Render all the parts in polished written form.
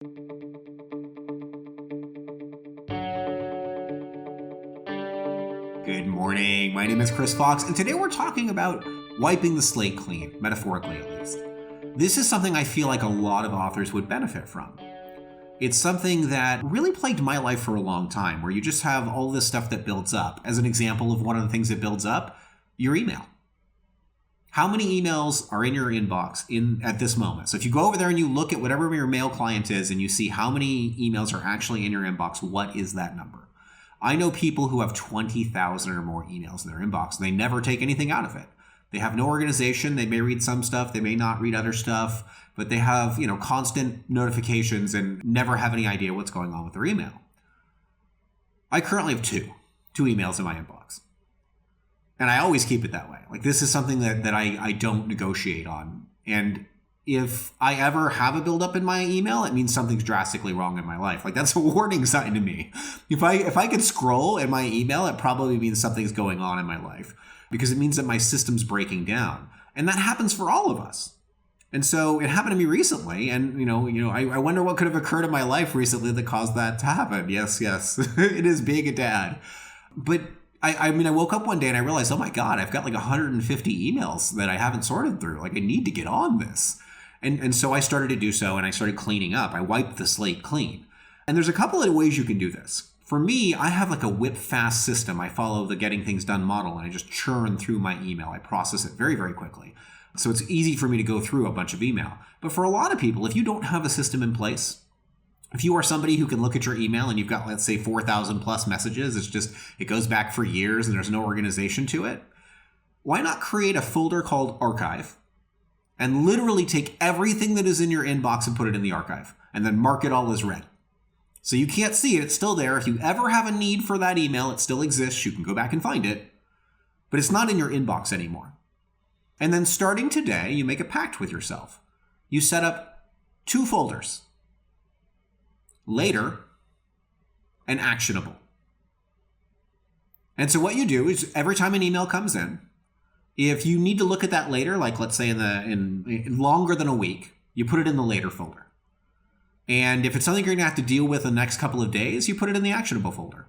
Good morning. My name is Chris Fox, and today we're talking about wiping the slate clean, metaphorically at least. This is something I feel like a lot of authors would benefit from. It's something that really plagued my life for a long time, where you just have all this stuff that builds up. As an example of one of the things that builds up, your email. How many emails are in your inbox at this moment? So if you go over there and you look at whatever your mail client is and you see how many emails are actually in your inbox, what is that number? I know people who have 20,000 or more emails in their inbox, and they never take anything out of it. They have no organization. They may read some stuff. They may not read other stuff, but they have, constant notifications and never have any idea what's going on with their email. I currently have two emails in my inbox. And I always keep it that way. Like, this is something that I don't negotiate on. And if I ever have a buildup in my email, it means something's drastically wrong in my life. Like, that's a warning sign to me. If I could scroll in my email, it probably means something's going on in my life, because it means that my system's breaking down. And that happens for all of us. And so it happened to me recently. And, I wonder what could have occurred in my life recently that caused that to happen. Yes, it is being a dad. But I woke up one day and I realized, oh my God, I've got like 150 emails that I haven't sorted through. Like, I need to get on this. And so I started to do so, and I started cleaning up. I wiped the slate clean. And there's a couple of ways you can do this. For me, I have like a whip fast system. I follow the getting things done model, and I just churn through my email. I process it very, very quickly. So it's easy for me to go through a bunch of email. But for a lot of people, if you don't have a system in place, if you are somebody who can look at your email and you've got, let's say, 4,000 plus messages, it goes back for years and there's no organization to it, why not create a folder called archive and literally take everything that is in your inbox and put it in the archive and then mark it all as read. So you can't see it. It's still there. If you ever have a need for that email, it still exists. You can go back and find it, but it's not in your inbox anymore. And then starting today, you make a pact with yourself. You set up 2 folders: later and actionable. And so what you do is every time an email comes in, if you need to look at that later, like let's say in longer than a week, you put it in the later folder. And if it's something you're going to have to deal with the next couple of days, you put it in the actionable folder.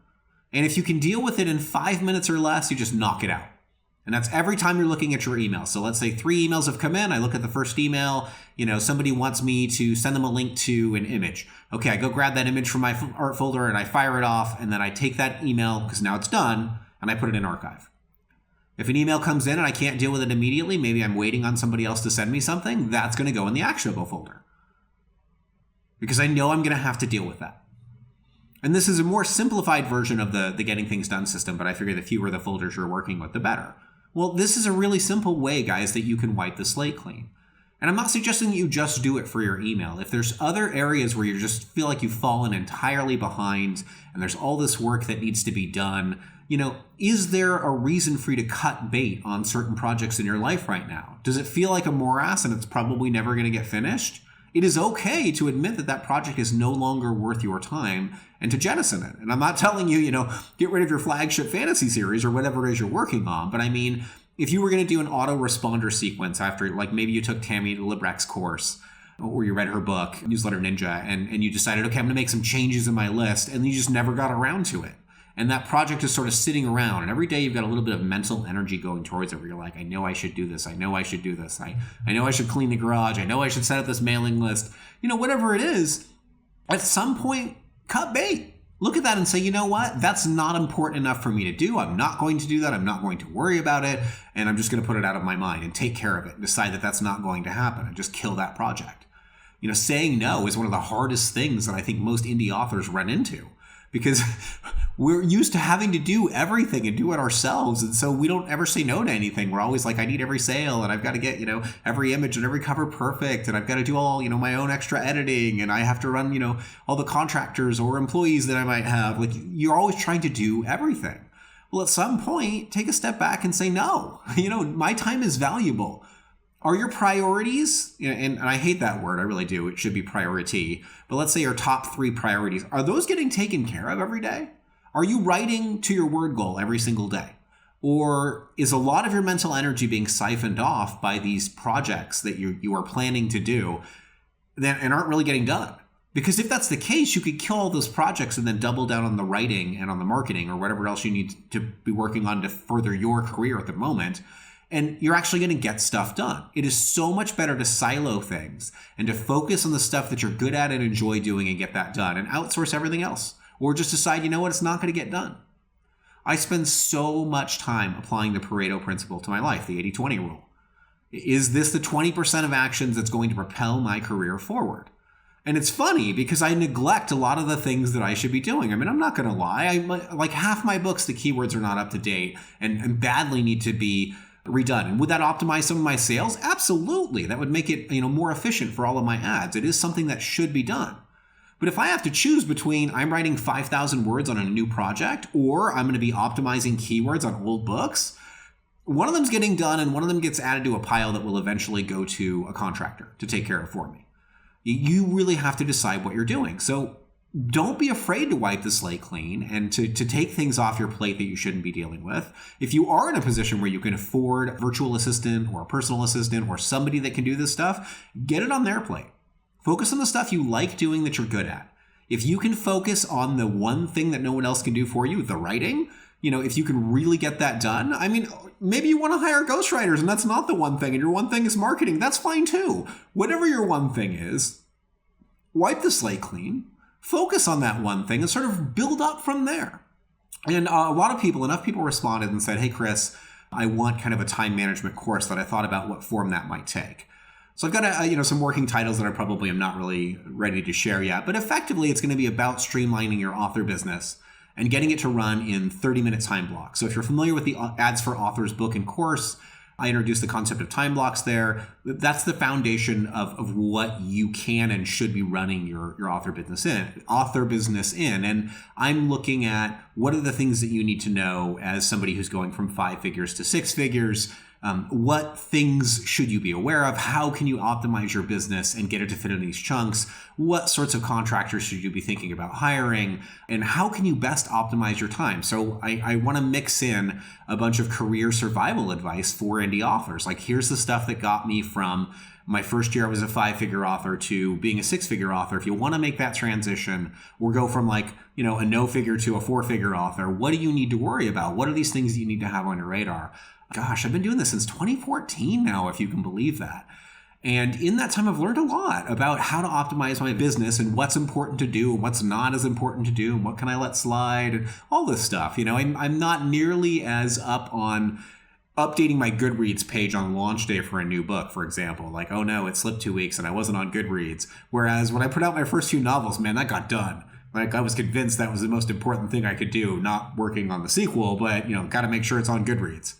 And if you can deal with it in 5 minutes or less, you just knock it out. And that's every time you're looking at your email. So let's say 3 emails have come in. I look at the first email. Somebody wants me to send them a link to an image. Okay, I go grab that image from my art folder and I fire it off. And then I take that email, because now it's done, and I put it in archive. If an email comes in and I can't deal with it immediately, maybe I'm waiting on somebody else to send me something, that's going to go in the actionable folder, because I know I'm going to have to deal with that. And this is a more simplified version of the getting things done system, but I figure the fewer the folders you're working with, the better. Well, this is a really simple way, guys, that you can wipe the slate clean. And I'm not suggesting that you just do it for your email. If there's other areas where you just feel like you've fallen entirely behind and there's all this work that needs to be done, is there a reason for you to cut bait on certain projects in your life right now? Does it feel like a morass and it's probably never going to get finished? It is okay to admit that project is no longer worth your time and to jettison it. And I'm not telling you, get rid of your flagship fantasy series or whatever it is you're working on. But I mean, if you were going to do an autoresponder sequence after, like maybe you took Tammy Librecht's course or you read her book, Newsletter Ninja, and you decided, okay, I'm going to make some changes in my list, and you just never got around to it. And that project is sort of sitting around, and every day you've got a little bit of mental energy going towards it where you're like, I know I should do this. I know I should do this. I know I should clean the garage. I know I should set up this mailing list. Whatever it is, at some point, cut bait. Look at that and say, you know what? That's not important enough for me to do. I'm not going to do that. I'm not going to worry about it. And I'm just going to put it out of my mind and take care of it and decide that that's not going to happen and just kill that project. Saying no is one of the hardest things that I think most indie authors run into, because we're used to having to do everything and do it ourselves. And so we don't ever say no to anything. We're always like, I need every sale, and I've got to get, every image and every cover perfect. And I've got to do all, my own extra editing. And I have to run, all the contractors or employees that I might have. Like, you're always trying to do everything. Well, at some point, take a step back and say, no, my time is valuable. Are your priorities, and I hate that word, I really do, it should be priority, but let's say your top 3 priorities, are those getting taken care of every day? Are you writing to your word goal every single day? Or is a lot of your mental energy being siphoned off by these projects that you are planning to do and aren't really getting done? Because if that's the case, you could kill all those projects and then double down on the writing and on the marketing or whatever else you need to be working on to further your career at the moment. And you're actually going to get stuff done. It is so much better to silo things and to focus on the stuff that you're good at and enjoy doing and get that done and outsource everything else. Or just decide, you know what, it's not going to get done. I spend so much time applying the Pareto principle to my life, the 80-20 rule. Is this the 20% of actions that's going to propel my career forward? And it's funny because I neglect a lot of the things that I should be doing. I mean, I'm not going to lie. Like half my books, the keywords are not up to date and badly need to be redone. And would that optimize some of my sales? Absolutely. That would make it, more efficient for all of my ads. It is something that should be done. But if I have to choose between I'm writing 5,000 words on a new project or I'm going to be optimizing keywords on old books, one of them's getting done and one of them gets added to a pile that will eventually go to a contractor to take care of for me. You really have to decide what you're doing. So don't be afraid to wipe the slate clean and to take things off your plate that you shouldn't be dealing with. If you are in a position where you can afford a virtual assistant or a personal assistant or somebody that can do this stuff, get it on their plate. Focus on the stuff you like doing that you're good at. If you can focus on the one thing that no one else can do for you, the writing, if you can really get that done, I mean, maybe you want to hire ghostwriters and that's not the one thing and your one thing is marketing. That's fine too. Whatever your one thing is, wipe the slate clean, focus on that one thing and sort of build up from there. And enough people responded and said, hey, Chris, I want kind of a time management course that I thought about what form that might take. So I've got some working titles that I probably am not really ready to share yet, but effectively it's going to be about streamlining your author business and getting it to run in 30-minute time blocks. So if you're familiar with the Ads for Authors book and course, I introduced the concept of time blocks there. That's the foundation of what you can and should be running your author business in. And I'm looking at what are the things that you need to know as somebody who's going from 5 figures to 6 figures. What things should you be aware of? How can you optimize your business and get it to fit in these chunks? What sorts of contractors should you be thinking about hiring? And how can you best optimize your time? So I want to mix in a bunch of career survival advice for indie authors. Like, here's the stuff that got me from my first year I was a 5-figure author to being a 6-figure author. If you want to make that transition or go from a no figure to a 4-figure author, what do you need to worry about? What are these things that you need to have on your radar? Gosh, I've been doing this since 2014 now, if you can believe that. And in that time, I've learned a lot about how to optimize my business and what's important to do and what's not as important to do and what can I let slide and all this stuff. I'm not nearly as up on updating my Goodreads page on launch day for a new book, for example. Like, oh no, it slipped 2 weeks and I wasn't on Goodreads. Whereas when I put out my first 2 novels, man, that got done. Like, I was convinced that was the most important thing I could do, not working on the sequel, but, got to make sure it's on Goodreads.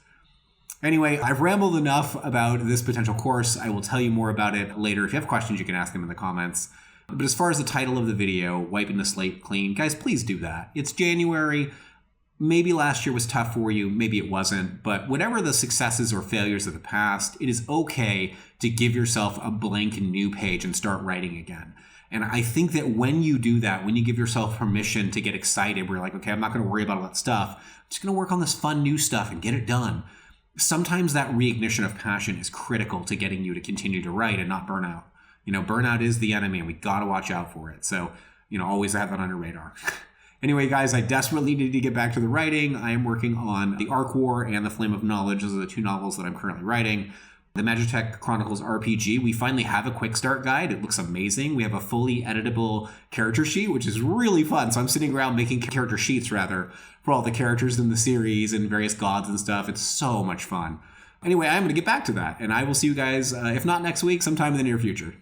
Anyway, I've rambled enough about this potential course. I will tell you more about it later. If you have questions, you can ask them in the comments. But as far as the title of the video, Wiping the Slate Clean, guys, please do that. It's January. Maybe last year was tough for you. Maybe it wasn't. But whatever the successes or failures of the past, it is okay to give yourself a blank new page and start writing again. And I think that when you do that, when you give yourself permission to get excited, where you're like, okay, I'm not going to worry about all that stuff. I'm just going to work on this fun new stuff and get it done. Sometimes that reignition of passion is critical to getting you to continue to write and not burn out. Burnout is the enemy and we got to watch out for it. So, always have that on your radar. Anyway, guys, I desperately need to get back to the writing. I am working on The Arc War and The Flame of Knowledge. Those are the 2 novels that I'm currently writing. The Magitech Chronicles RPG, we finally have a quick start guide. It looks amazing. We have a fully editable character sheet, which is really fun. So I'm sitting around making character sheets, for all the characters in the series and various gods and stuff. It's so much fun. Anyway, I'm going to get back to that. And I will see you guys, if not next week, sometime in the near future.